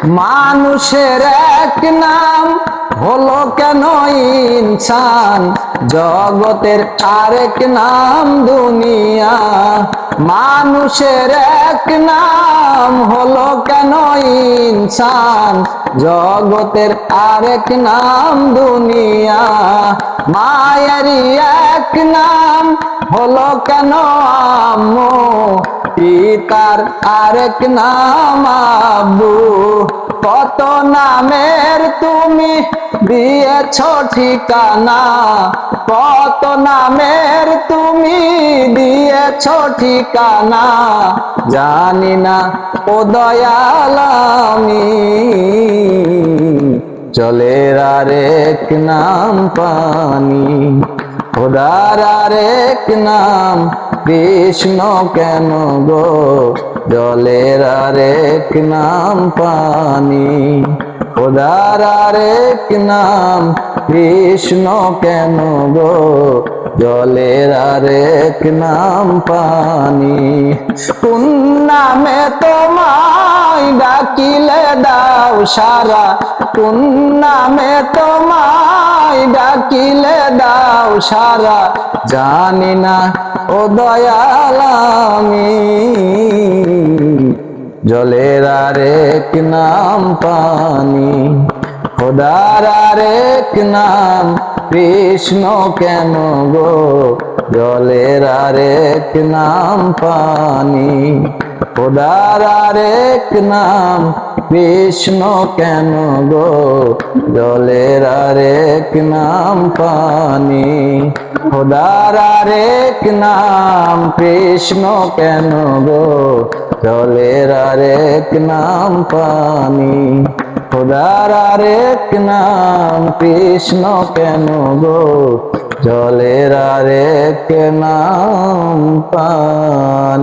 মানুষের এক নাম হলো কেন ইনসান, জগতের আরেক নাম দুনিয়া। মানুষের এক নাম হলো কেন ইনসান, জগতের আরেক নাম দুনিয়া। মায়েরই এক নাম হলো কেন আম্মু, পিতার আরেক নাম আব্বু। কত নামের তুমি দিয়েছ ঠিকানা, কত নামের তুমি দিয়েছ ঠিকানা। জানি না ও দয়াল আমি, জলের আরেক নাম পানি। খোদার আরেক নাম কৃষ্ণ কেন গো, জলের আরেক নাম পানি। খোদার আরেক নাম কৃষ্ণ কেন গো, জলের আরেক নাম পানি। কোন নামে তোমায় ডাকিলে দাও সারা, কোন নামে তোমায় ডাকিলে দাও সারা। জানি না ও দয়াল আমি, জলের আরেক নাম পানি। খোদার আরেক নাম কৃষ্ণ কেন গো, জলের আরেক নাম পানি। খোদার আরেক নাম কৃষ্ণ কেন গো, জলের আরেক নাম পানি। খোদার আরেক নাম কৃষ্ণ কেন গো, জলের আরেক নাম পানি। খোদার আরেক নাম কৃষ্ণ কেন গো, জলের আরেক নাম পানি।